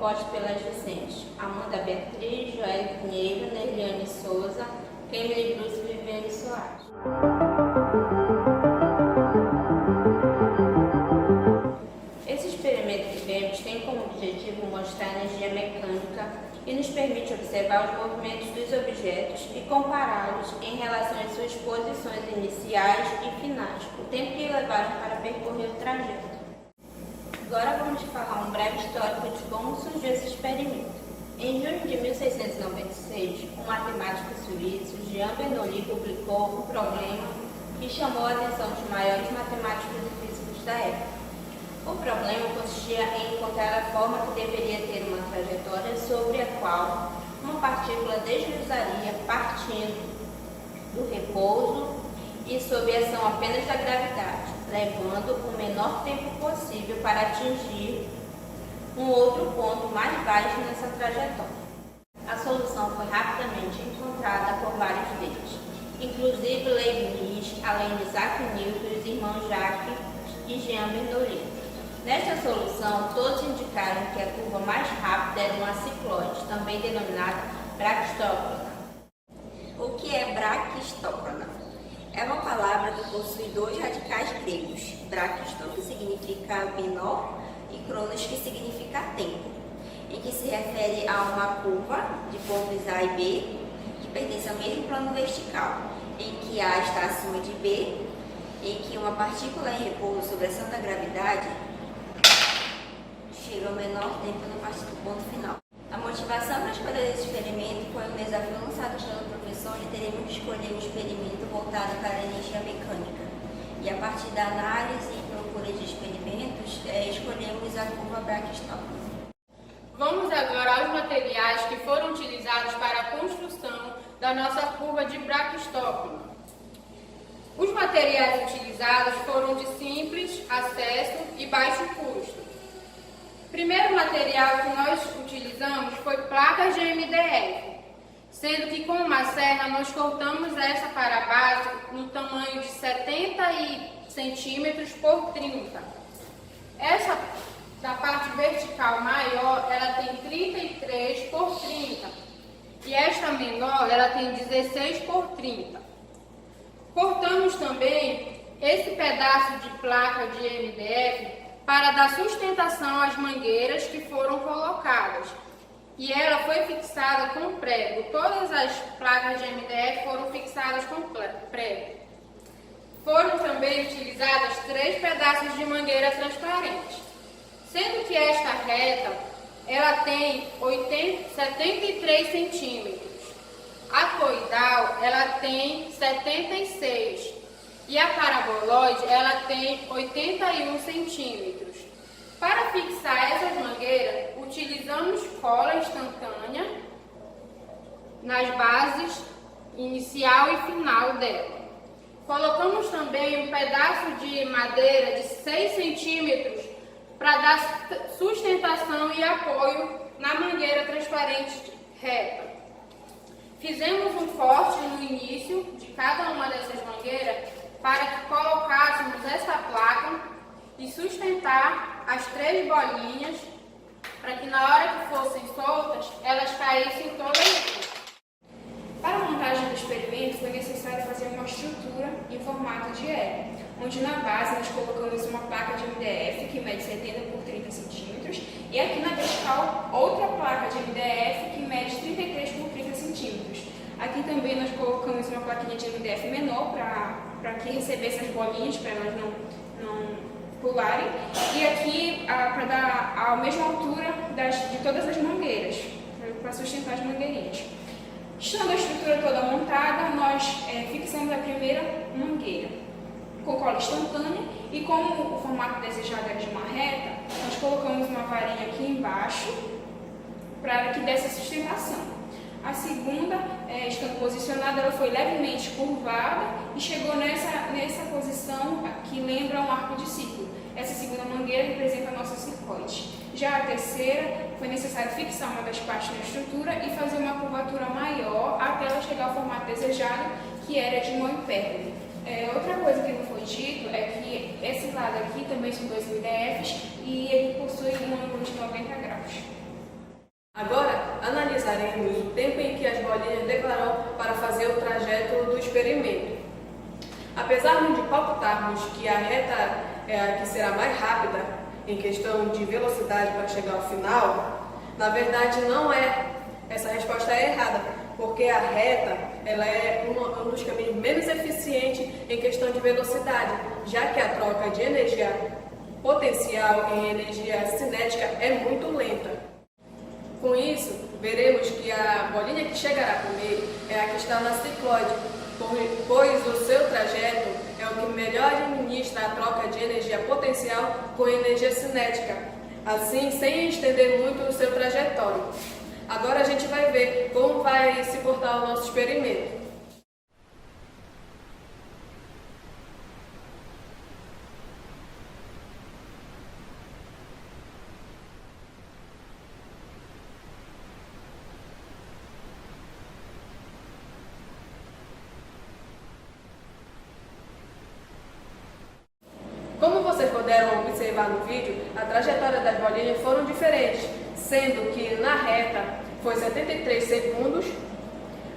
compostos pelas docentes Amanda Beatriz, Joelle Pinheiro, Nerliane Souza, Emily Bruce e Viviane Soares. Esse experimento que vemos tem como objetivo mostrar a energia mecânica e nos permite observar os movimentos dos objetos e compará-los em relação às suas posições iniciais e finais, o tempo que levaram para percorrer o trajeto. Agora vamos falar um breve histórico de como surgiu esse experimento. Em junho de 1696, um matemático suíço, Jean Bernoulli, publicou um problema que chamou a atenção dos maiores matemáticos e físicos da época. O problema consistia em encontrar a forma que deveria ter uma trajetória sobre a qual uma partícula deslizaria partindo do repouso e sob a ação apenas da gravidade, levando o menor tempo possível para atingir um outro ponto mais baixo nessa trajetória. A solução foi rapidamente encontrada por vários deles, inclusive Leibniz, além de Isaac Newton e os irmãos Jacques e Jean Bernoulli. Nesta solução, todos indicaram que a curva mais rápida era uma cicloide, também denominada braquistócrona. O que é braquistócrona? É uma palavra que possui dois radicais gregos, brakiston, que significa menor, e cronos, que significa tempo, em que se refere a uma curva de pontos A e B, que pertence ao mesmo plano vertical, em que A está acima de B, em que uma partícula em repouso sob a ação da gravidade chega ao menor tempo no ponto final. A motivação para a escolha desse experimento foi um desafio lançado pelo professor de teremos que escolher um experimento voltado para a energia mecânica. E a partir da análise e procura de experimentos, escolhemos a curva braquistócrona. Vamos agora aos materiais que foram utilizados para a construção da nossa curva de braquistócrona. Os materiais utilizados foram de simples acesso e baixo custo. O primeiro material que nós utilizamos foi placas de MDF, sendo que com uma serra nós cortamos essa para a base no tamanho de 70 centímetros por 30. Essa da parte vertical maior, ela tem 33 por 30 e esta menor, ela tem 16 por 30. Cortamos também esse pedaço de placa de MDF para dar sustentação às mangueiras que foram colocadas. E ela foi fixada com prego. Todas as placas de MDF foram fixadas com prego. Foram também utilizadas 3 pedaços de mangueira transparente. Sendo que esta reta, ela tem 73 centímetros. A coidal, ela tem 76. E a paraboloide, ela tem 81 centímetros. Para fixar essas mangueiras, utilizamos cola instantânea nas bases inicial e final dela. Colocamos também um pedaço de madeira de 6 centímetros para dar sustentação e apoio na mangueira transparente reta. Fizemos um corte no início de cada uma dessas mangueiras para que colocássemos essa placa e sustentar as 3 bolinhas para que na hora que fossem soltas, elas caíssem todas juntas. Para a montagem do experimento foi necessário fazer uma estrutura em formato de L, onde na base nós colocamos uma placa de MDF que mede 70 por 30 centímetros e aqui na vertical outra placa de MDF que mede 33 por 30 centímetros. Aqui também nós colocamos uma plaquinha de MDF menor para que recebesse as bolinhas, para elas não pularem, e aqui para dar a mesma altura de todas as mangueiras, para sustentar as mangueirinhas. Estando a estrutura toda montada, nós fixamos a primeira mangueira com cola instantânea e como o formato desejado era de uma reta, nós colocamos uma varinha aqui embaixo para que desse sustentação. A segunda, estando posicionada, ela foi levemente curvada e chegou nessa posição que lembra um arco de ciclo. Essa segunda mangueira representa a nossa cicloide. Já a terceira, foi necessário fixar uma das partes na estrutura e fazer uma curvatura maior até ela chegar ao formato desejado, que era de uma hipérbole. Outra coisa que não foi dito é que esse lado aqui também são 2 MDFs e ele possui um ângulo de 90 graus. Agora, analisaremos o tempo em que as bolinhas demoraram para fazer o trajeto do experimento. Apesar de palpitarmos que a reta é a que será mais rápida em questão de velocidade para chegar ao final, na verdade não é. Essa resposta é errada, porque a reta ela é um dos caminhos menos eficientes em questão de velocidade, já que a troca de energia potencial em energia cinética é muito lenta. Com isso, veremos que a bolinha que chegará primeiro é a que está na cicloide, pois o seu trajeto é o que melhor administra a troca de energia potencial com energia cinética, assim sem estender muito o seu trajetório. Agora a gente vai ver como vai se portar o nosso experimento. Como vocês puderam observar no vídeo, a trajetória das bolinhas foram diferentes, sendo que na reta foi 73 segundos,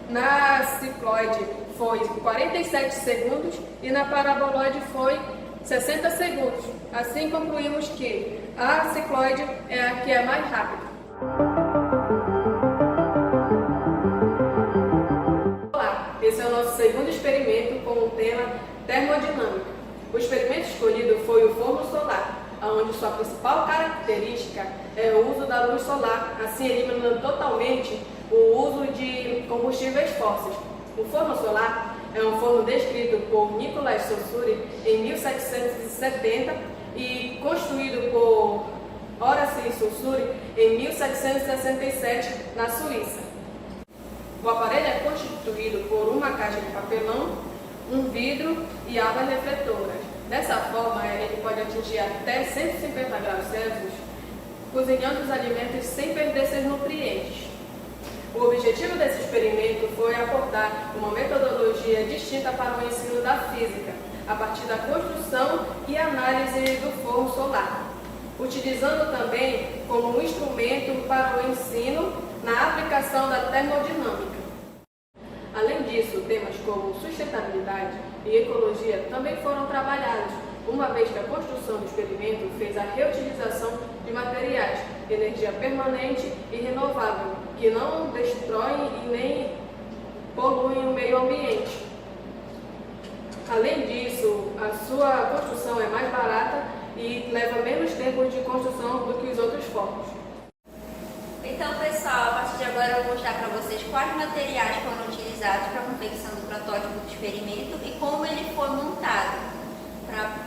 na cicloide foi 47 segundos e na paraboloide foi 60 segundos. Assim concluímos que a cicloide é a que é mais rápida. Olá, esse é o nosso segundo experimento com o tema termodinâmica. O experimento escolhido foi o forno solar, onde sua principal característica é o uso da luz solar, assim eliminando totalmente o uso de combustíveis fósseis. O forno solar é um forno descrito por Nicolas Saussure em 1770 e construído por Horace Saussure em 1767 na Suíça. O aparelho é constituído por uma caixa de papelão, um vidro e abas refletoras. Dessa forma, ele pode atingir até 150 graus Celsius, cozinhando os alimentos sem perder seus nutrientes. O objetivo desse experimento foi aportar uma metodologia distinta para o ensino da física, a partir da construção e análise do forno solar, utilizando também como um instrumento para o ensino na aplicação da termodinâmica. Além disso, temas como sustentabilidade e ecologia também foram trabalhados, uma vez que a construção do experimento fez a reutilização de materiais, energia permanente e renovável, que não destroem e nem poluem o meio ambiente. Além disso, a sua construção é mais barata e leva menos tempo de construção do que os outros fornos. Então, pessoal, a partir de agora eu vou mostrar para vocês quais materiais foram utilizados para a confecção do protótipo do experimento e como ele foi montado,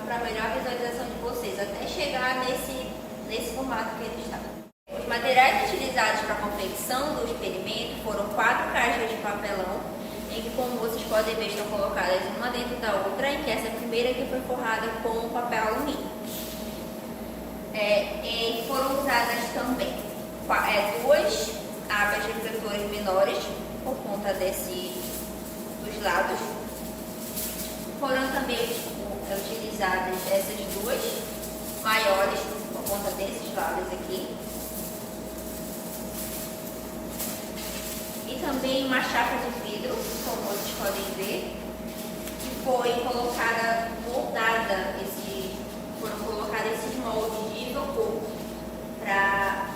para melhor visualização de vocês, até chegar nesse formato que ele está. Os materiais utilizados para a confecção do experimento foram 4 caixas de papelão, em que, como vocês podem ver, estão colocadas uma dentro da outra, em que essa primeira aqui foi forrada com papel alumínio. E foram usadas também 2 abas refletoras menores, por conta dos lados. Foram também utilizadas essas 2 maiores, por conta desses lados aqui. E também uma chapa de vidro, como vocês podem ver, que foi colocada, foram colocados esses moldes de isopor, para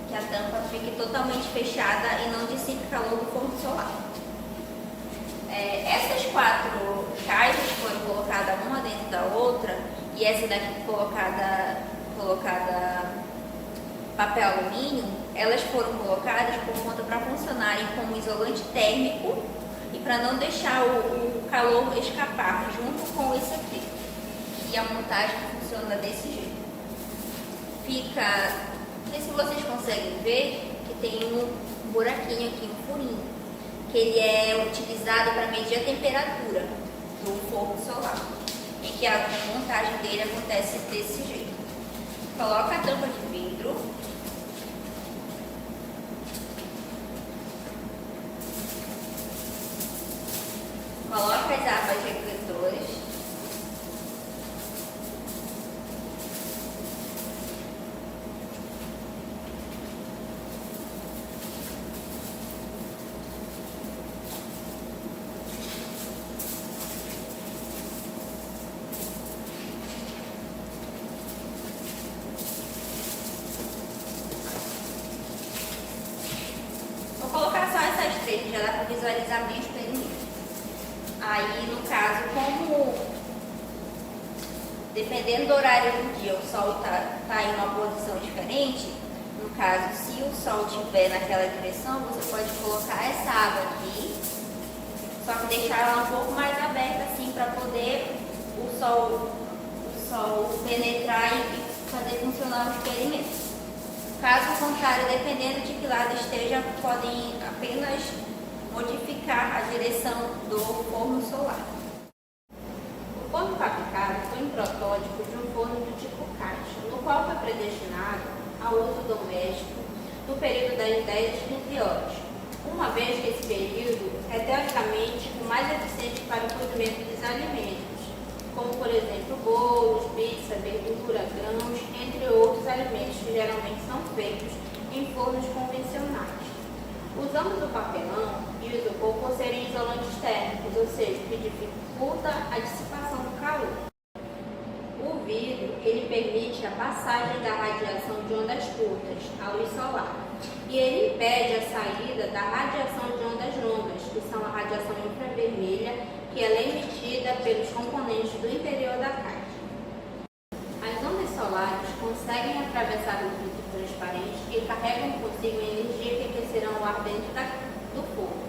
que a tampa fique totalmente fechada e não dissipe calor do forno solar. Essas 4 caixas foram colocadas uma dentro da outra, e essa daqui colocada papel alumínio, elas foram colocadas por conta para funcionarem como isolante térmico e para não deixar o calor escapar junto com isso aqui. E a montagem funciona desse jeito. Não sei se vocês conseguem ver que tem um buraquinho aqui, um furinho, que ele é utilizado para medir a temperatura do forno solar, em que a montagem dele acontece desse jeito. Coloca a tampa de vidro, coloca as abas refletoras, visualizar bem o experimento. Aí, no caso, como dependendo do horário do dia, o sol tá em uma posição diferente, no caso, se o sol estiver naquela direção, você pode colocar essa água aqui, só que deixar ela um pouco mais aberta assim para poder o sol penetrar e fazer funcionar o experimento. Caso contrário, dependendo de que lado esteja, podem apenas modificar a direção do forno solar. O forno fabricado foi um protótipo de um forno do tipo caixa, no qual foi predestinado ao uso doméstico no período das 10 às 15 horas, uma vez que esse período é teoricamente o mais eficiente para o cozimento dos alimentos, como por exemplo bolos, pizza, verdura, grãos, entre outros alimentos que geralmente são feitos em fornos convencionais. Usamos o papelão e o isopor por serem isolantes térmicos, ou seja, que dificulta a dissipação do calor. O vidro, ele permite a passagem da radiação de ondas curtas, a luz solar, e ele impede a saída da radiação de ondas longas, que são a radiação infravermelha, que ela é emitida pelos componentes do interior da caixa. As ondas solares conseguem atravessar o vidro transparente e carregam consigo a energia que aquecerão o ar dentro do forno.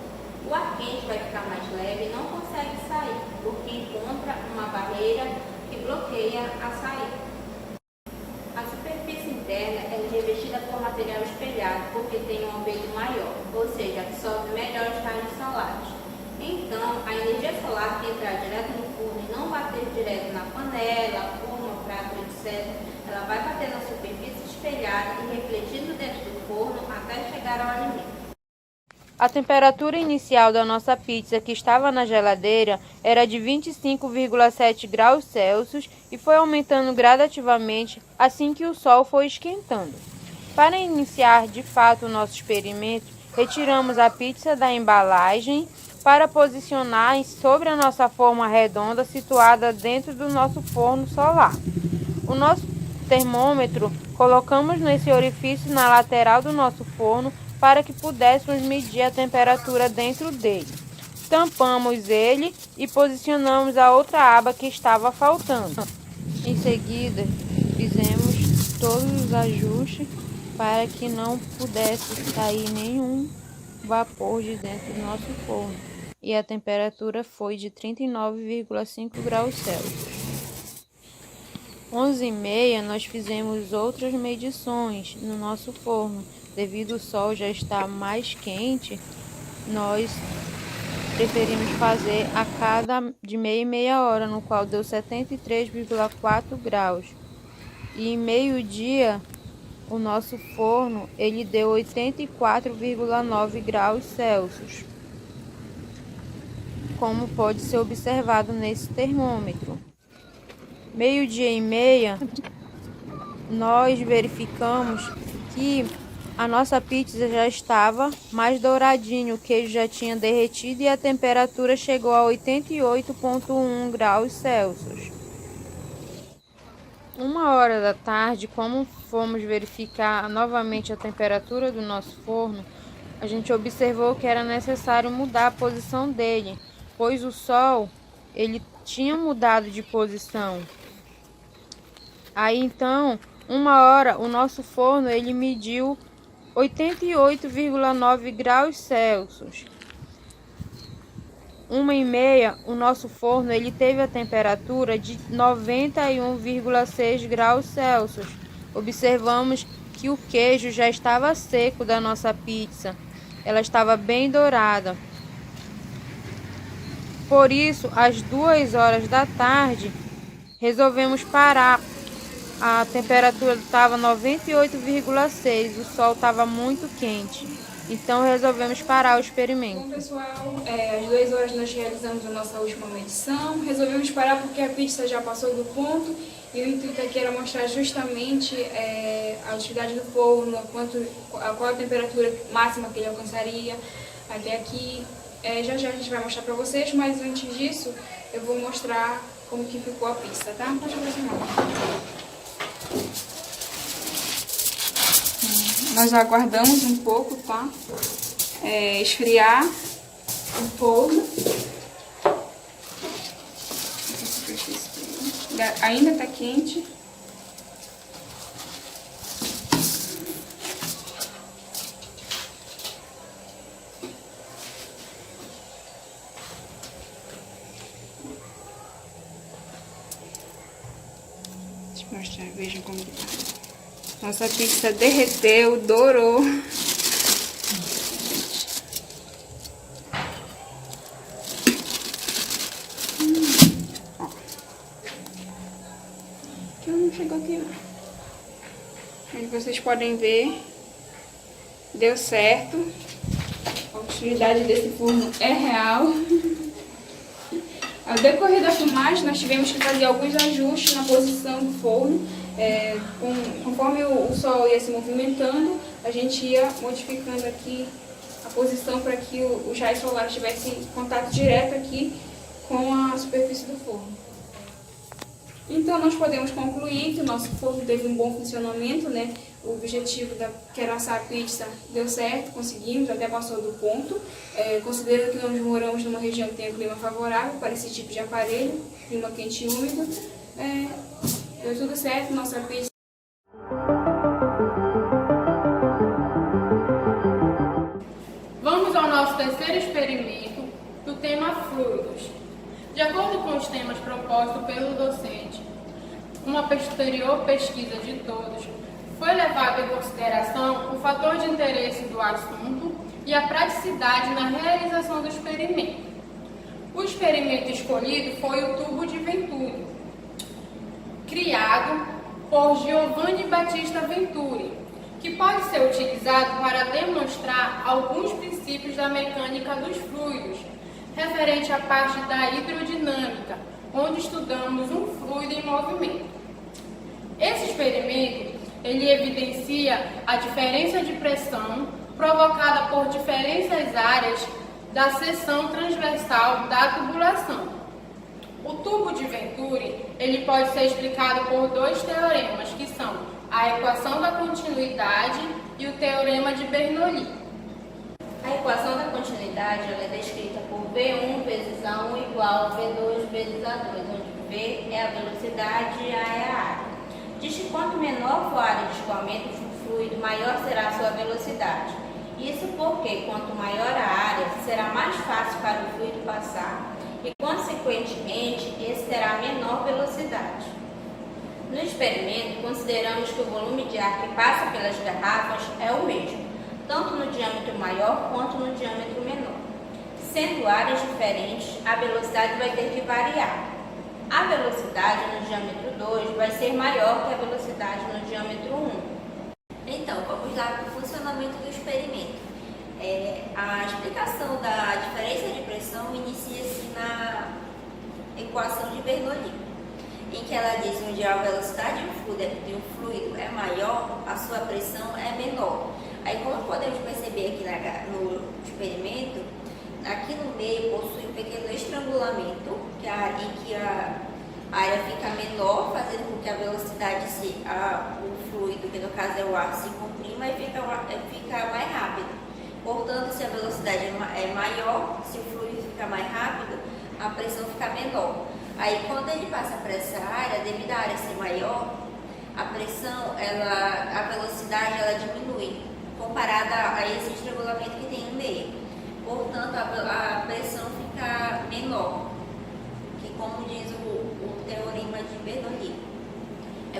O ar quente vai ficar mais leve e não consegue sair, porque encontra uma barreira que bloqueia a saída. A superfície interna é revestida por material espelhado, porque tem um albedo maior, ou seja, absorve melhor os raios solares. Então, a energia solar que entrar direto no forno e não bater direto na panela, forno, prato, etc., ela vai bater na superfície espelhada e refletindo dentro do forno até chegar ao alimento. A temperatura inicial da nossa pizza, que estava na geladeira, era de 25,7 graus Celsius e foi aumentando gradativamente assim que o sol foi esquentando. Para iniciar de fato o nosso experimento, retiramos a pizza da embalagem para posicionar sobre a nossa forma redonda situada dentro do nosso forno solar. O nosso termômetro colocamos nesse orifício na lateral do nosso forno para que pudéssemos medir a temperatura dentro dele. Tampamos ele e posicionamos a outra aba que estava faltando. Em seguida, fizemos todos os ajustes para que não pudesse sair nenhum vapor de dentro do nosso forno. E a temperatura foi de 39,5 graus Celsius. 11h30 nós fizemos outras medições no nosso forno. Devido ao sol já estar mais quente, nós preferimos fazer a cada de meia e meia hora, no qual deu 73,4 graus. E em meio-dia, o nosso forno ele deu 84,9 graus Celsius, como pode ser observado nesse termômetro. Meio-dia e meia, nós verificamos que a nossa pizza já estava mais douradinha, o queijo já tinha derretido e a temperatura chegou a 88,1 graus Celsius. 1h da tarde, como fomos verificar novamente a temperatura do nosso forno, a gente observou que era necessário mudar a posição dele, pois o sol ele tinha mudado de posição. Aí então, 1h, o nosso forno ele mediu 88,9 graus Celsius. 1h30, o nosso forno ele teve a temperatura de 91,6 graus Celsius. Observamos que o queijo já estava seco da nossa pizza. Ela estava bem dourada. Por isso, às 2h da tarde, resolvemos parar. A temperatura estava 98,6, o sol estava muito quente. Então resolvemos parar o experimento. Bom, pessoal, às 2h nós realizamos a nossa última medição. Resolvemos parar porque a pizza já passou do ponto e o intuito aqui era mostrar justamente a utilidade do forno, qual a temperatura máxima que ele alcançaria até aqui. Já já a gente vai mostrar para vocês, mas antes disso eu vou mostrar como que ficou a pizza, tá? Pode aproximar. Nós aguardamos um pouco, tá? Esfriar o forno. Ainda está quente. Deixa eu mostrar, vejam como tá. Nossa pizza derreteu, dourou. Ó. Que não chegou aqui, ó. Aí vocês podem ver, deu certo. A utilidade desse forno é real. Ao decorrer da filmagem, nós tivemos que fazer alguns ajustes na posição do forno. Conforme o sol ia se movimentando, a gente ia modificando aqui a posição para que os raios solares tivessem contato direto aqui com a superfície do forno. Então, nós podemos concluir que o nosso forno teve um bom funcionamento, né? O objetivo que era assar a pizza deu certo, conseguimos, até passou do ponto. Considerando que nós moramos numa região que tem um clima favorável para esse tipo de aparelho, clima quente e úmido, deu tudo certo, nossa pizza. Vamos ao nosso terceiro experimento do tema fluidos. De acordo com os temas propostos pelo docente, uma posterior pesquisa de todos, foi levado em consideração o fator de interesse do assunto e a praticidade na realização do experimento. O experimento escolhido foi o tubo de Venturi, criado por Giovanni Battista Venturi, que pode ser utilizado para demonstrar alguns princípios da mecânica dos fluidos, referente à parte da hidrodinâmica, onde estudamos um fluido em movimento. Esse experimento, ele evidencia a diferença de pressão provocada por diferentes áreas da seção transversal da tubulação. O tubo de Venturi, ele pode ser explicado por dois teoremas, que são a equação da continuidade e o teorema de Bernoulli. A equação da continuidade ela é descrita por V1 vezes A1 igual a V2 vezes A2, onde V é a velocidade e A é a área. Diz que quanto menor for a área de escoamento de um fluido, maior será a sua velocidade. Isso porque quanto maior a área, será mais fácil para o fluido passar e, consequentemente, esse terá menor velocidade. No experimento, consideramos que o volume de ar que passa pelas garrafas é o mesmo, tanto no diâmetro maior quanto no diâmetro menor. Sendo áreas diferentes, a velocidade vai ter que variar. A velocidade no diâmetro 2 vai ser maior que a velocidade no diâmetro 1. Então, vamos lá para o funcionamento do experimento. A explicação da diferença de pressão inicia-se na equação de Bernoulli, em que ela diz onde a velocidade de um fluido é maior, a sua pressão é menor. Aí, como podemos perceber aqui no experimento, aqui no meio possui um pequeno estrangulamento, em que a área fica menor, fazendo com que a velocidade, o fluido, que no caso é o ar, se comprima e fica mais rápido. Portanto, se a velocidade é maior, se o fluido fica mais rápido, a pressão fica menor. Aí, quando ele passa para essa área, devido à área ser maior, a pressão, a velocidade ela diminui, comparada a esse estrangulamento que tem no meio. Portanto, a pressão fica menor, que como diz o teorema de Bernoulli.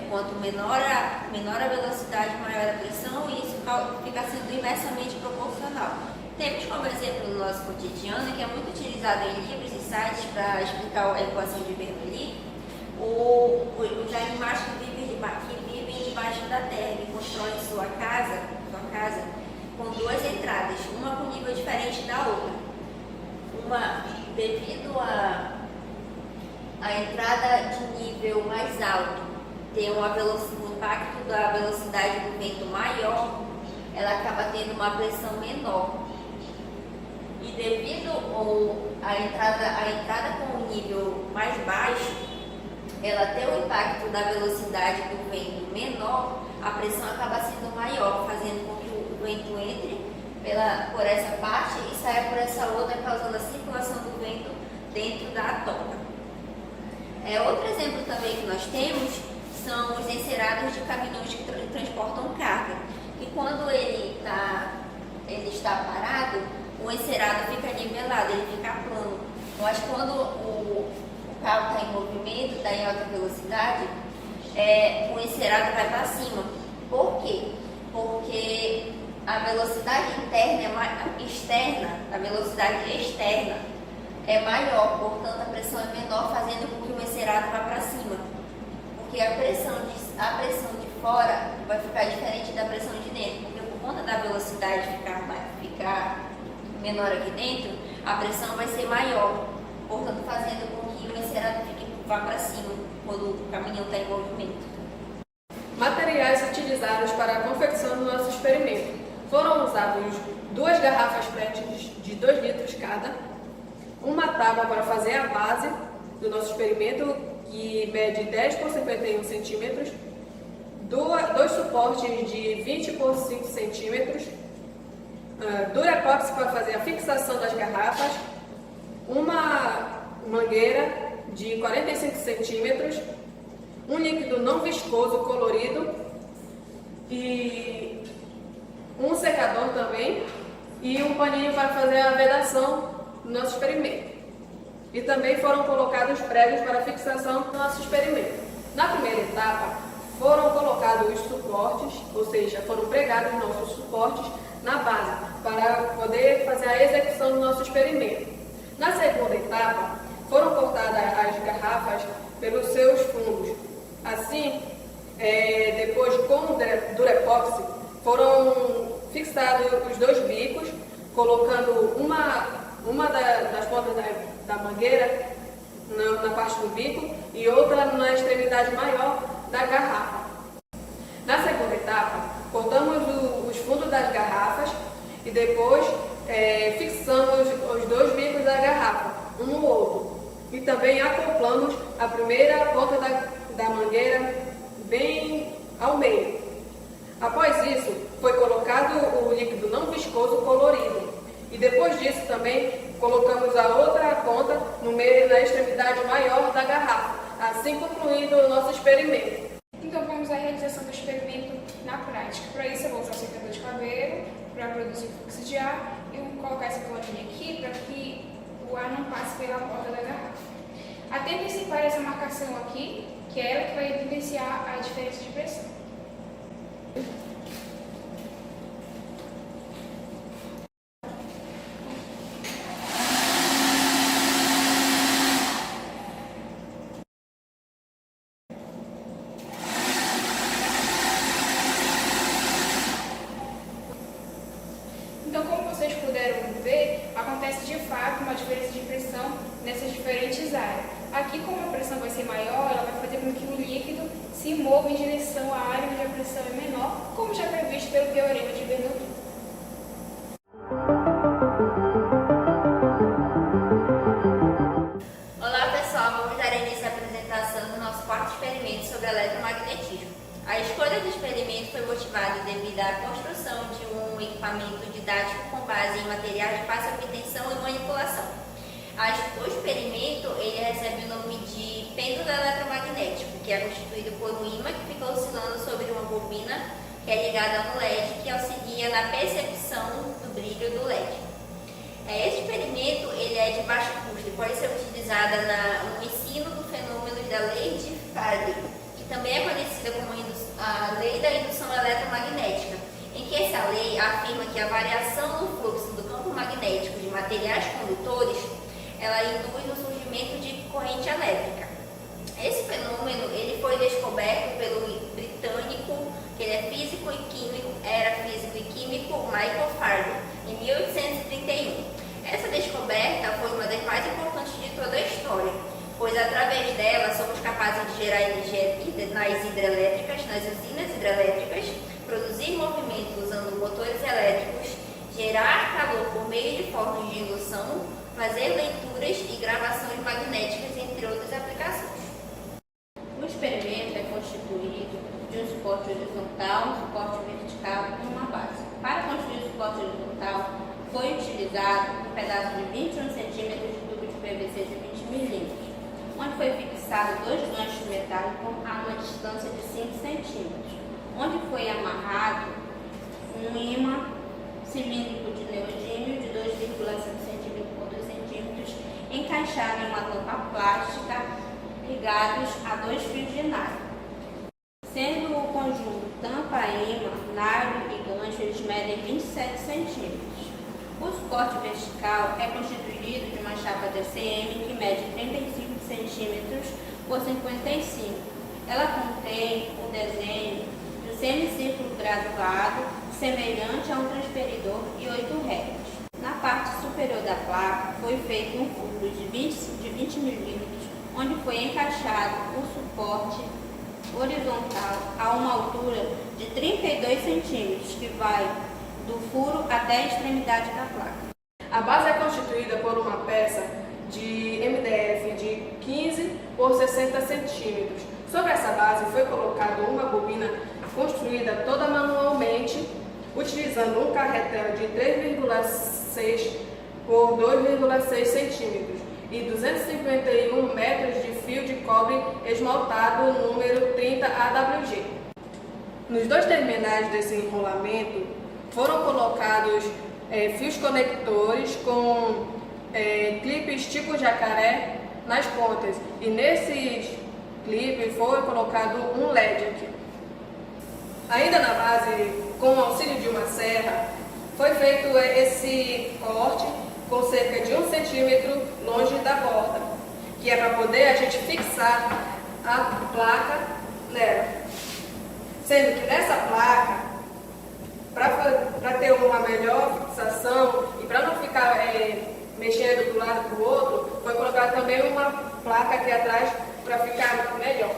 Quanto menor a velocidade, maior a pressão, e isso fica sendo inversamente proporcional. Temos como exemplo no nosso cotidiano, que é muito utilizado em livros e sites para explicar a equação de Bernoulli, os animais que vivem debaixo da terra, que constroem sua casa com duas entradas, uma com nível diferente da outra. Uma, devido à entrada de nível mais alto, tem o impacto da velocidade do vento maior, ela acaba tendo uma pressão menor. E devido à entrada com o nível mais baixo, ela tem o impacto da velocidade do vento menor, a pressão acaba sendo maior, fazendo com que o vento entre por essa parte e saia por essa outra, causando a circulação do vento dentro da toca. Outro exemplo também que nós temos são os encerados de caminhões que transportam carga. E quando ele está parado, o encerado fica nivelado, ele fica plano. Mas quando o carro está em movimento, está em alta velocidade, o encerado vai para cima. Por quê? Porque a velocidade a velocidade externa é maior, portanto a pressão é menor, fazendo com que o encerado vá para cima. Porque a pressão de fora vai ficar diferente da pressão de dentro, porque por conta da velocidade ficar menor aqui dentro, a pressão vai ser maior, portanto fazendo com que o encerado vá para cima quando o caminhão está em movimento. Materiais utilizados para a confecção do nosso experimento. Foram usados 2 garrafas PET de 2 litros cada, uma tábua para fazer a base do nosso experimento, que mede 10 por 51 centímetros, 2 suportes de 20 por 5 centímetros, Durepox para fazer a fixação das garrafas, uma mangueira de 45 centímetros, um líquido não viscoso colorido e um secador também e um paninho para fazer a vedação do nosso experimento. E também foram colocados pregos para a fixação do nosso experimento. Na primeira etapa, foram colocados os suportes, ou seja, foram pregados nossos suportes na base para poder fazer a execução do nosso experimento. Na segunda etapa, foram cortadas as garrafas pelos seus fundos. Assim, depois com o Durepox, foram fixados os 2 bicos, colocando uma das pontas da mangueira na parte do bico e outra na extremidade maior da garrafa. Na segunda etapa, cortamos os fundos das garrafas e depois fixamos os 2 bicos da garrafa, um no outro. E também acoplamos a primeira ponta da mangueira bem ao meio. Após isso, foi colocado o líquido não viscoso colorido. E depois disso também colocamos a outra ponta no meio, na extremidade maior da garrafa, assim concluindo o nosso experimento. Então vamos à realização do experimento na prática. Para isso eu vou usar o secador de cabelo para produzir fluxo de ar e vou colocar essa planinha aqui para que o ar não passe pela porta da garrafa. Atente-se para essa marcação aqui, que é ela que vai evidenciar a diferença de pressão. Então, como vocês puderam ver, acontece de fato uma diferença de pressão nessas diferentes áreas. Aqui, como a pressão vai ser maior, ela vai fazer com que o líquido se mova em direção à área onde a pressão é menor, como já previsto pelo Teorema de Bernoulli. Olá pessoal, vamos dar início à apresentação do nosso quarto experimento sobre eletromagnetismo. A escolha do experimento foi motivada devido à construção de um equipamento didático com base em materiais de fácil obtenção e manipulação. O experimento ele recebe o nome de pêndulo eletromagnético, que é constituído por um ímã que fica oscilando sobre uma bobina que é ligada a um LED que auxilia na percepção do brilho do LED. Esse experimento ele é de baixo custo e pode ser utilizado no ensino do fenômeno da lei de Faraday, que também é conhecida como a lei da indução eletromagnética, em que essa lei afirma que a variação no fluxo do campo magnético de materiais condutores ela induz no surgimento de corrente elétrica. Esse fenômeno ele foi descoberto pelo britânico, que ele é físico e químico, era físico e químico Michael Faraday, em 1831. Essa descoberta foi uma das mais importantes de toda a história, pois através dela somos capazes de gerar energia nas hidrelétricas, nas usinas hidrelétricas, produzir movimento usando motores elétricos, gerar calor por meio de formas de indução, fazer leituras e gravações magnéticas, entre outras aplicações. O experimento é constituído de um suporte horizontal, um suporte vertical e uma base. Para construir o suporte horizontal, um pedaço de 21 centímetros de tubo de PVC de 20 milímetros, onde foi fixado 2 ganchos metálicos a uma distância de 5 centímetros, onde foi amarrado um ímã cilíndrico de neodímio de 2,5 centímetros por 2 centímetros, encaixado em uma tampa plástica, ligados a 2 fios de nylon. Sendo o conjunto tampa, ímã, nylon e gancho, eles medem 27 centímetros. O suporte vertical é constituído de uma chapa DCM que mede 35 centímetros por 55. Ela contém o desenho de um semicírculo graduado, semelhante a um transferidor e 8 réguas. Na parte superior da placa foi feito um furo de 20 milímetros, onde foi encaixado o suporte horizontal a uma altura de 32 centímetros, que vai do furo até a extremidade da placa. A base é constituída por uma peça de MDF de 15 por 60 centímetros. Sobre essa base foi colocada uma bobina construída toda manualmente, utilizando um carretel de 3,6 por 2,6 centímetros e 251 metros de fio de cobre esmaltado número 30 AWG. Nos 2 terminais desse enrolamento foram colocados fios conectores com clipes tipo jacaré nas pontas, e nesses clipes foi colocado um LED aqui. Ainda na base, com o auxílio de uma serra, foi feito esse corte com cerca de 1 centímetro longe da borda, que é para poder a gente fixar a placa nela. Sendo que nessa placa, para ter uma melhor fixação e para não ficar mexendo de um lado para o outro, foi colocar também uma placa aqui atrás para ficar melhor.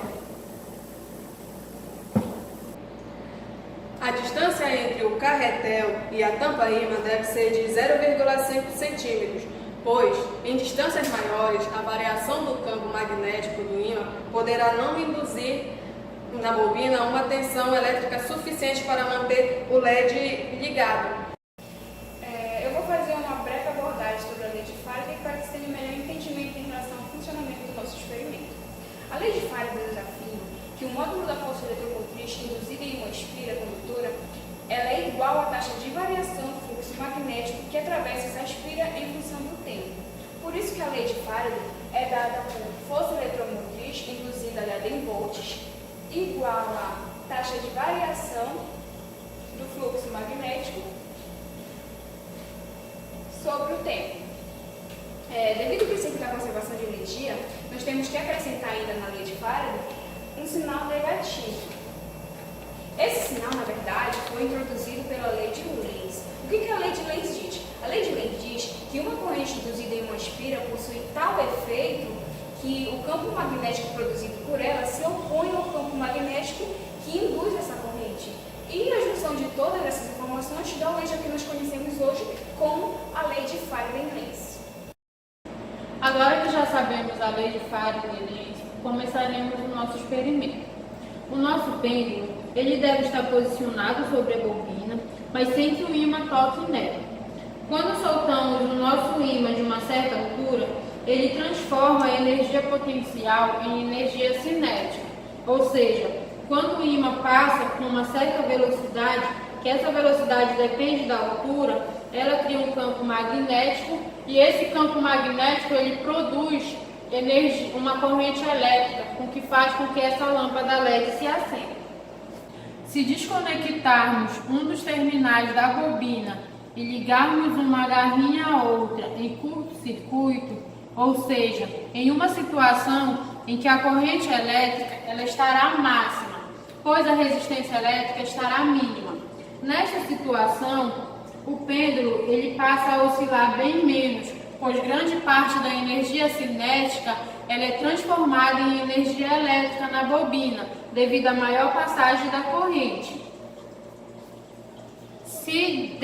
A distância entre o carretel e a tampa-ímã deve ser de 0,5 centímetros, pois, em distâncias maiores, a variação do campo magnético do ímã poderá não induzir na bobina uma tensão elétrica suficiente para manter o LED ligado. Eu vou fazer uma breve abordagem sobre a lei de Faraday para que você tenha um melhor entendimento em relação ao funcionamento do nosso experimento. A lei de Faraday nos afirma que o módulo da força eletromotriz induzida em uma espira condutora ela é igual à taxa de variação do fluxo magnético que atravessa essa espira em função do tempo. Por isso que a lei de Faraday é dada por força eletromotriz induzida aliada em volts igual à taxa de variação do fluxo magnético sobre o tempo. Devido ao princípio da conservação de energia, nós temos que acrescentar ainda na lei de Faraday um sinal negativo. Esse sinal, na verdade, foi introduzido pela lei de Lenz. O que a lei de Lenz diz? A lei de Lenz diz que uma corrente induzida em uma espira possui tal efeito que o campo magnético produzido por ela se opõe ao campo magnético que induz essa corrente. E a junção de todas essas informações dá o eixo que nós conhecemos hoje como a lei de Faraday-Lenz. Agora que já sabemos a lei de Faraday-Lenz, começaremos o nosso experimento. O nosso pêndulo ele deve estar posicionado sobre a bobina, mas sem que o ímã toque nela. Quando soltamos o nosso ímã de uma certa altura, ele transforma a energia potencial em energia cinética, ou seja, quando o ímã passa com uma certa velocidade, que essa velocidade depende da altura, ela cria um campo magnético e esse campo magnético ele produz energia, uma corrente elétrica, com que faz com que essa lâmpada LED se acenda. Se desconectarmos um dos terminais da bobina e ligarmos uma garrinha a outra em curto-circuito, ou seja, em uma situação em que a corrente elétrica ela estará máxima, pois a resistência elétrica estará mínima. Nesta situação, o pêndulo ele passa a oscilar bem menos, pois grande parte da energia cinética ela é transformada em energia elétrica na bobina, devido à maior passagem da corrente. Se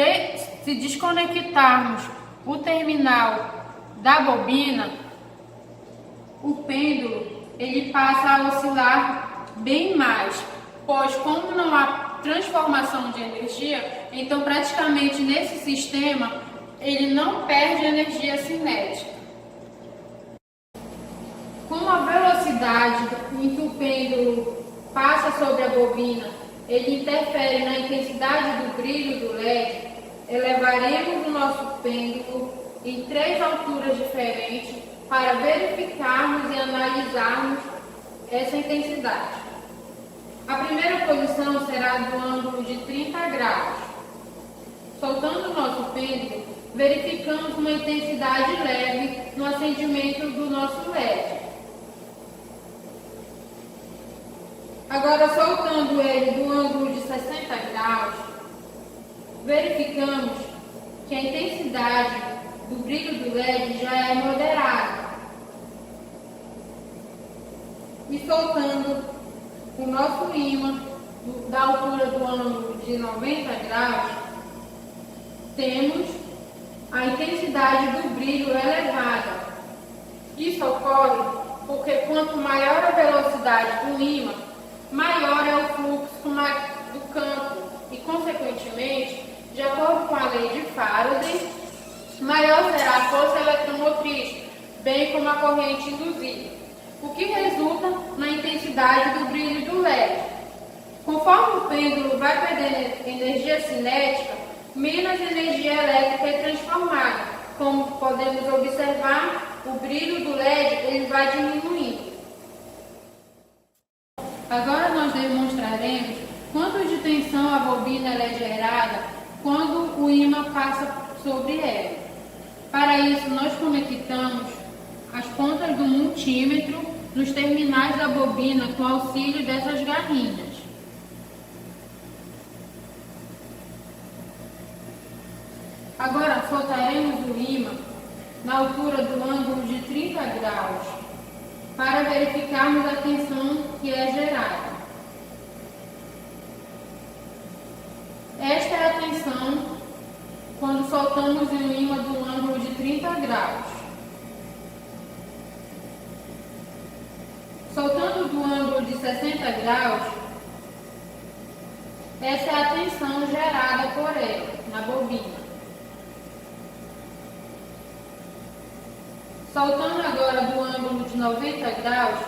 desconectarmos o terminal da bobina, o pêndulo ele passa a oscilar bem mais, pois como não há transformação de energia, então praticamente nesse sistema ele não perde energia cinética. Como a velocidade em que o pêndulo passa sobre a bobina, ele interfere na intensidade do brilho do LED, elevaremos o nosso pêndulo em 3 alturas diferentes para verificarmos e analisarmos essa intensidade. A primeira posição será do ângulo de 30 graus. Soltando o nosso pêndulo, verificamos uma intensidade leve no acendimento do nosso LED. Agora, soltando ele do ângulo de 60 graus, verificamos que a intensidade do brilho do LED já é moderada. E soltando o nosso ímã da altura do ângulo de 90 graus, temos a intensidade do brilho elevada. Isso ocorre porque quanto maior a velocidade do ímã, maior é o fluxo do campo e, consequentemente, de acordo com a lei de Faraday, maior será a força eletromotriz, bem como a corrente induzida, o que resulta na intensidade do brilho do LED. Conforme o pêndulo vai perdendo energia cinética, menos energia elétrica é transformada. Como podemos observar, o brilho do LED ele vai diminuindo. Agora nós demonstraremos quanto de tensão a bobina é gerada quando o ímã passa sobre ela. Para isso, nós conectamos as pontas do multímetro nos terminais da bobina com auxílio dessas garrinhas. Agora soltaremos o ímã na altura do ângulo de 30 graus para verificarmos a tensão que é gerada. Esta é a tensão quando soltamos o ímã do ângulo de 30 graus. Soltando do ângulo de 60 graus, essa é a tensão gerada por ela na bobina. Soltando agora do ângulo de 90 graus,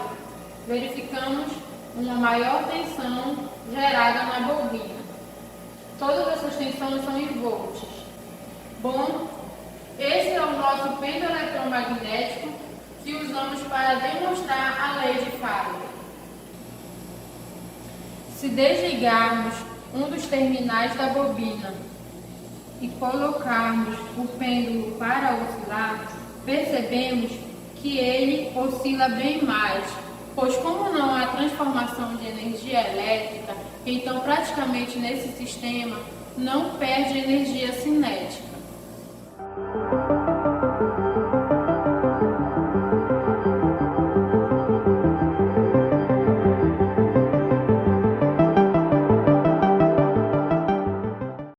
verificamos uma maior tensão gerada na bobina. Todas essas tensões são em volts. Bom, esse é o nosso pêndulo eletromagnético que usamos para demonstrar a lei de Faraday. Se desligarmos um dos terminais da bobina e colocarmos o pêndulo para oscilar, percebemos que ele oscila bem mais, pois como não há transformação de energia elétrica, então praticamente nesse sistema não perde energia